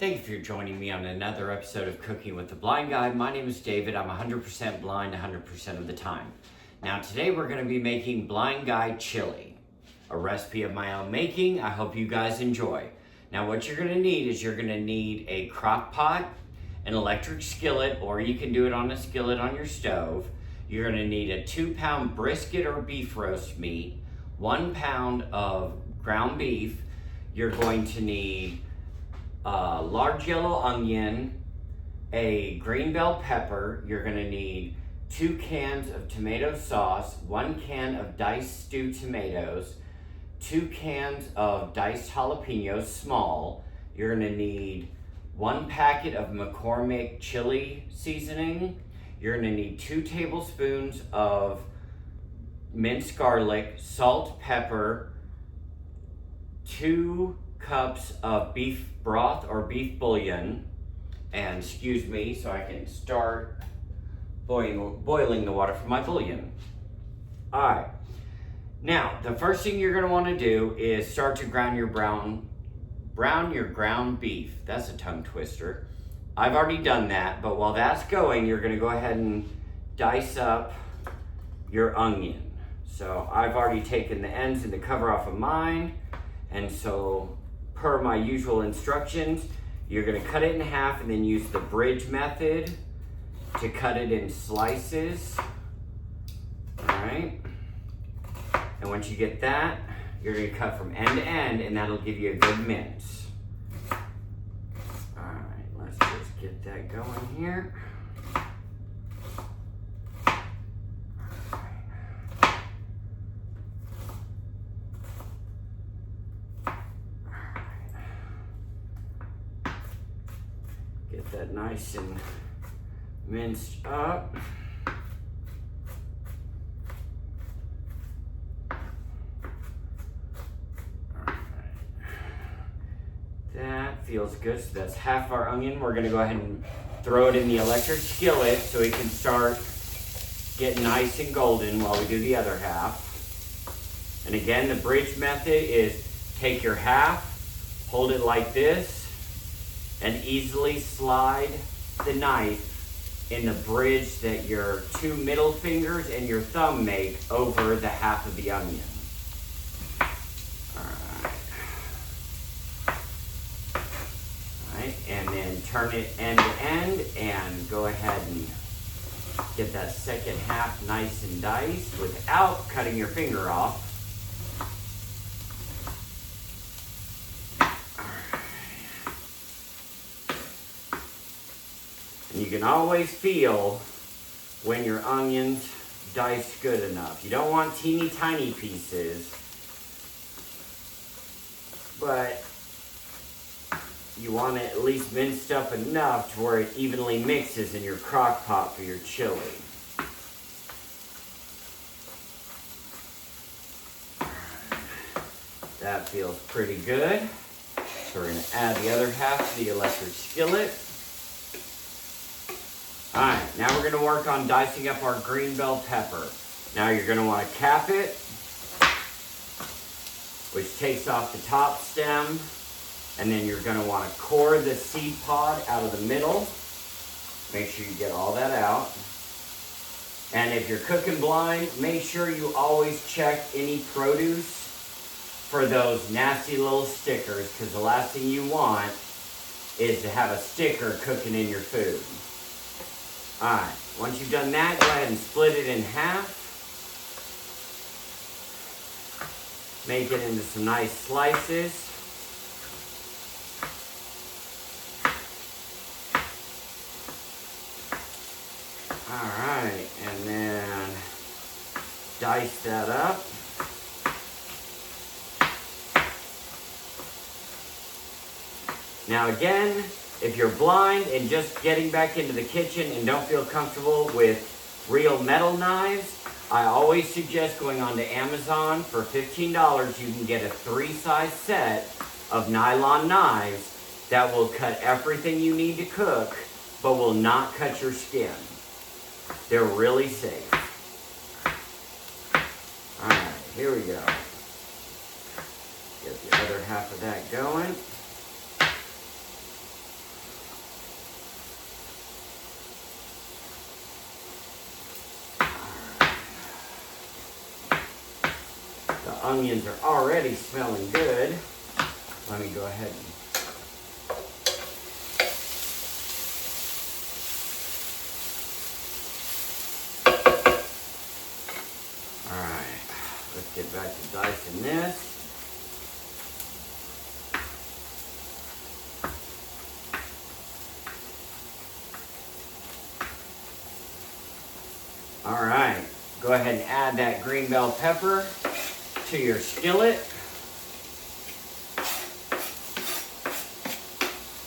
Thank you for joining me on another episode of Cooking with the Blind Guy. My name is David. I'm 100% blind 100% of the time. Now today we're going to be making Blind Guy chili, a recipe of my own making. I hope you guys enjoy. Now what you're going to need is you're going to need a crock pot, an electric skillet, or you can do it on a skillet on your stove. You're going to need a 2-pound brisket or beef roast meat, 1 pound of ground beef. You're going to need a large yellow onion, a green bell pepper. You're going to need 2 cans of tomato sauce, 1 can of diced stewed tomatoes, 2 cans of diced jalapenos, small. You're going to need 1 packet of McCormick chili seasoning. You're going to need 2 tablespoons of minced garlic, salt, pepper, 2 cups of beef broth or beef bouillon, and excuse me so I can start boiling the water for my bouillon. Alright, now the first thing you're going to want to do is start to brown your ground beef. That's a tongue twister. I've already done that, but while that's going, you're going to go ahead and dice up your onion. So I've already taken the ends and the cover off of mine, and so per my usual instructions, you're going to cut it in half and then use the bridge method to cut it in slices. Alright, and once you get that, you're going to cut from end to end, and that'll give you a good mince. Alright, let's just get that going here. Get that nice and minced up. That feels good. So that's half our onion. We're going to go ahead and throw it in the electric skillet so it can start getting nice and golden while we do the other half. And again, the bridge method is take your half, hold it like this, and easily slide the knife in the bridge that your 2 middle fingers and your thumb make over the half of the onion. Alright, and then turn it end to end and go ahead and get that second half nice and diced without cutting your finger off. And you can always feel when your onions diced good enough. You don't want teeny tiny pieces, but you want it at least minced up enough to where it evenly mixes in your crock pot for your chili. That feels pretty good. So we're going to add the other half to the electric skillet. Alright, now we're going to work on dicing up our green bell pepper. Now you're going to want to cap it, which takes off the top stem, and then you're going to want to core the seed pod out of the middle. Make sure you get all that out. And if you're cooking blind, make sure you always check any produce for those nasty little stickers, because the last thing you want is to have a sticker cooking in your food. Alright, once you've done that, go ahead and split it in half. Make it into some nice slices. Alright, and then dice that up. Now again, if you're blind and just getting back into the kitchen and don't feel comfortable with real metal knives, I always suggest going on to Amazon. For $15, you can get a 3-size set of nylon knives that will cut everything you need to cook, but will not cut your skin. They're really safe. Alright, here we go. Get the other half of that going. onions are already smelling good. Let me go ahead and let's get back to dicing this. All right, go ahead and add that green bell pepper to your skillet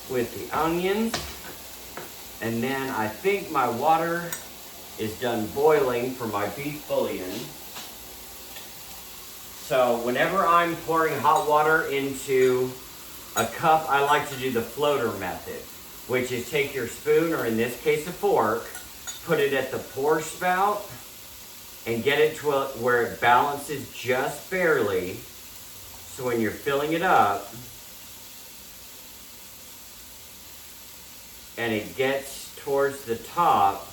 with the onions. And then I think my water is done boiling for my beef bouillon. So whenever I'm pouring hot water into a cup, I like to do the floater method, which is take your spoon, or in this case a fork, put it at the pour spout and get it to where it balances just barely. So when you're filling it up and it gets towards the top,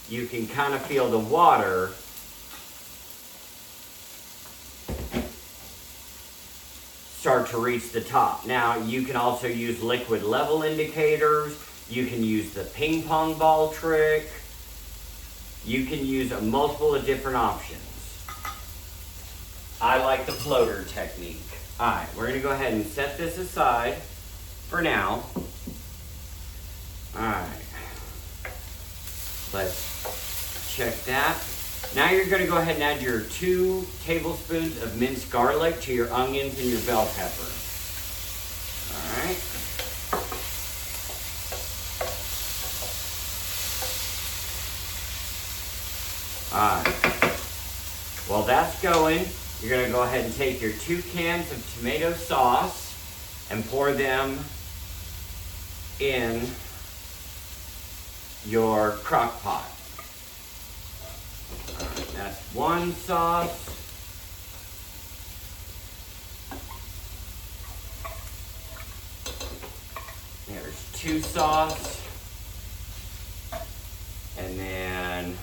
you can kind of feel the water start to reach the top. Now, you can also use liquid level indicators. You can use the ping pong ball trick. You can use a multiple of different options. I like the floater technique. All right, we're gonna go ahead and set this aside for now. All right, let's check that. Now you're gonna go ahead and add your 2 tablespoons of minced garlic to your onions and your bell pepper. All right. All right. While that's going, you're gonna go ahead and take your 2 cans of tomato sauce and pour them in your crock pot. All right, that's 1 sauce. There's 2 sauce. And then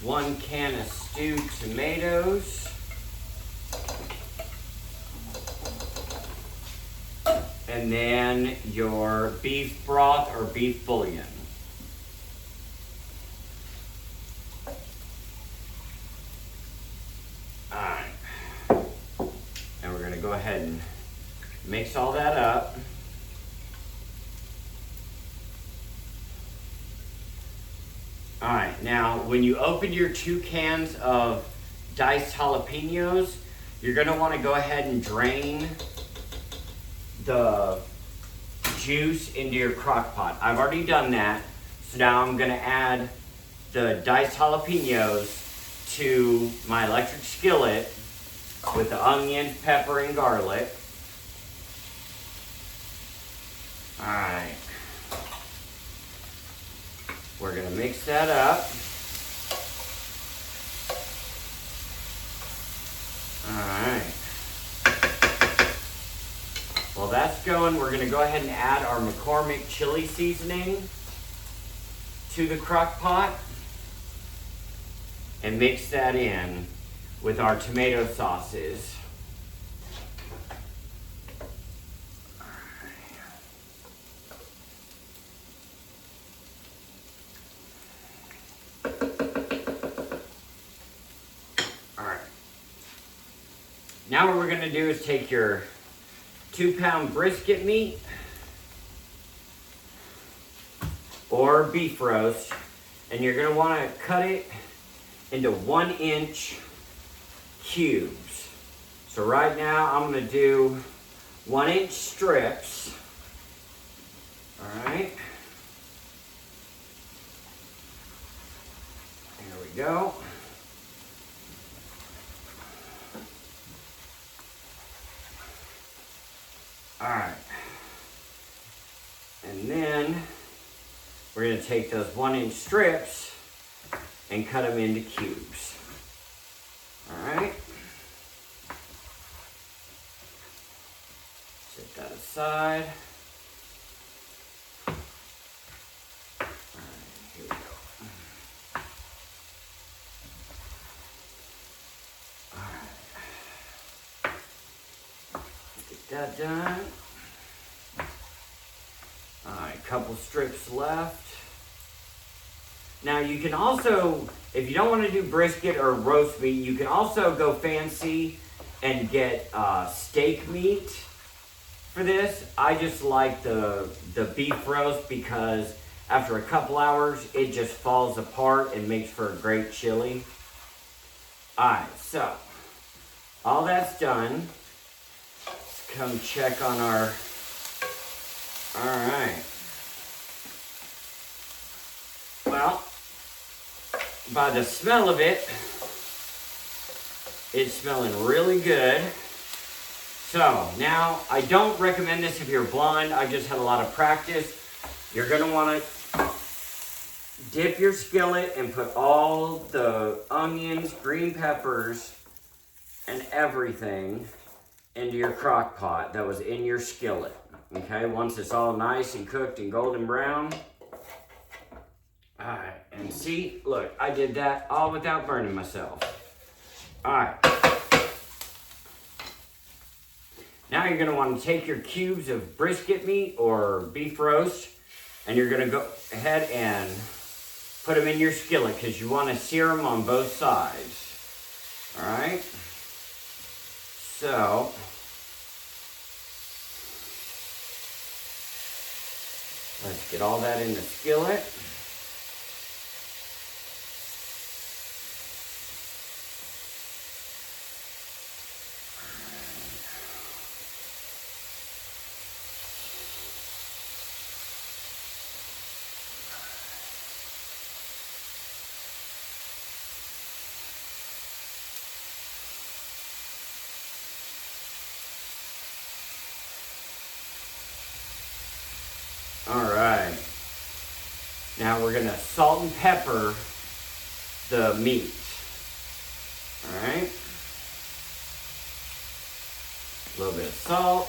1 can of stewed tomatoes. And then your beef broth or beef bouillon. Alright. And we're going to go ahead and mix all that up. Alright, now when you open your 2 cans of diced jalapenos, you're going to want to go ahead and drain the juice into your crock pot. I've already done that, so now I'm going to add the diced jalapenos to my electric skillet with the onions, pepper, and garlic. Alright. We're going to mix that up. Alright. While that's going, we're going to go ahead and add our McCormick chili seasoning to the crock pot and mix that in with our tomato sauces. Now what we're going to do is take your 2-pound brisket meat or beef roast, and you're going to want to cut it into 1-inch cubes. So right now I'm going to do 1-inch strips. All right. There we go. All right, and then we're going to take those 1-inch strips and cut them into cubes. All right, set that aside. All right, here we go. All right. Get that done. Alright, a couple strips left. Now you can also, if you don't want to do brisket or roast meat, you can also go fancy and get steak meat for this. I just like the beef roast because after a couple hours, it just falls apart and makes for a great chili. Alright, so all that's done. Let's come check on our, alright. Well, by the smell of it, it's smelling really good. So now, I don't recommend this if you're blind. I just had a lot of practice. You're gonna wanna dip your skillet and put all the onions, green peppers, and everything into your crock pot that was in your skillet. Okay, once it's all nice and cooked and golden brown. Alright, and see, look, I did that all without burning myself. Alright. Now you're going to want to take your cubes of brisket meat or beef roast, and you're going to go ahead and put them in your skillet because you want to sear them on both sides. Alright? So, let's get all that in the skillet. Alright, now we're going to salt and pepper the meat. Alright, a little bit of salt,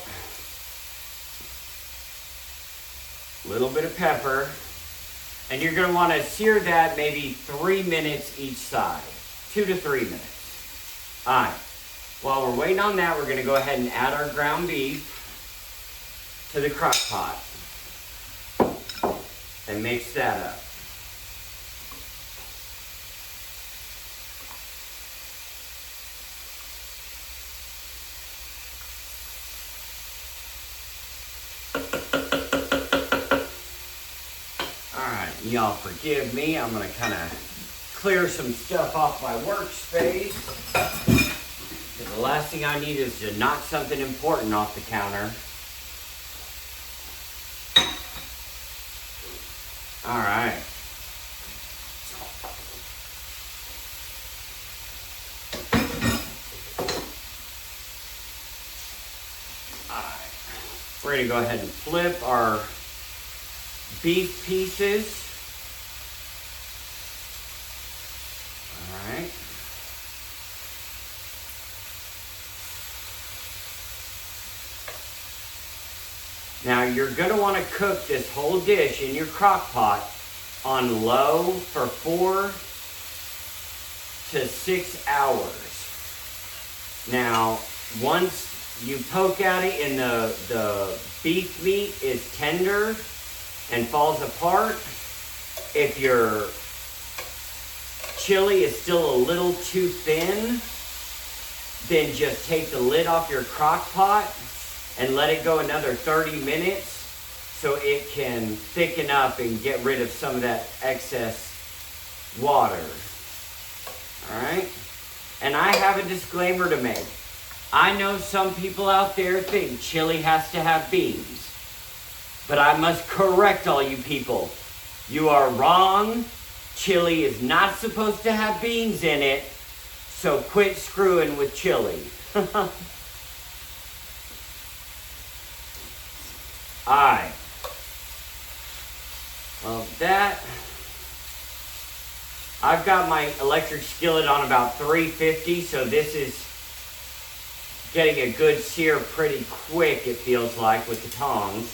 a little bit of pepper, and you're going to want to sear that maybe 3 minutes each side, 2 to 3 minutes. Alright, while we're waiting on that, we're going to go ahead and add our ground beef to the crock pot. And mix that up. Alright, y'all forgive me. I'm going to kind of clear some stuff off my workspace. The last thing I need is to knock something important off the counter. All right. We're going to go ahead and flip our beef pieces. All right. Now you're going to want to cook this whole dish in your crock pot on low for 4 to 6 hours. Now, once you poke at it and the beef meat is tender and falls apart, if your chili is still a little too thin, then just take the lid off your crock pot and let it go another 30 minutes so it can thicken up and get rid of some of that excess water. All right? And I have a disclaimer to make. I know some people out there think chili has to have beans, but I must correct all you people. You are wrong. Chili is not supposed to have beans in it, so quit screwing with chili. Alright. Well, I've got my electric skillet on about 350, so this is getting a good sear pretty quick, it feels like, with the tongs.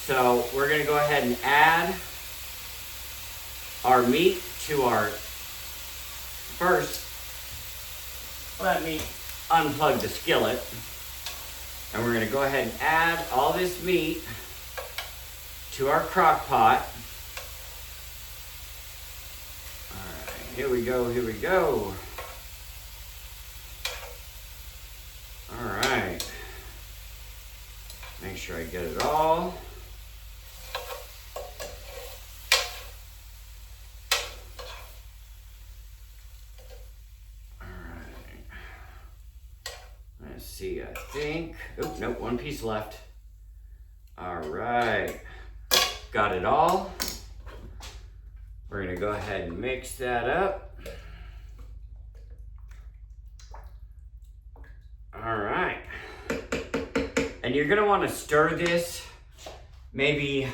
So we're going to go ahead and add our meat to our... First, let me unplug the skillet. And we're gonna go ahead and add all this meat to our crock pot. All right, here we go, here we go. All right. Make sure I get it all. Let's see, I think. Oh, nope, one piece left. All right. Got it all. We're gonna go ahead and mix that up. All right. And you're gonna wanna stir this maybe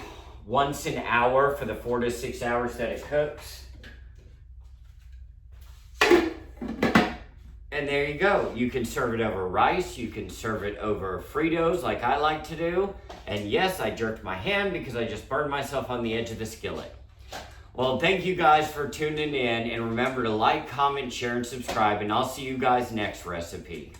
once an hour for the 4 to 6 hours that it cooks. And there you go. You can serve it over rice. You can serve it over Fritos like I like to do. And yes, I jerked my hand because I just burned myself on the edge of the skillet. Well, thank you guys for tuning in. And remember to like, comment, share, and subscribe. And I'll see you guys next recipe.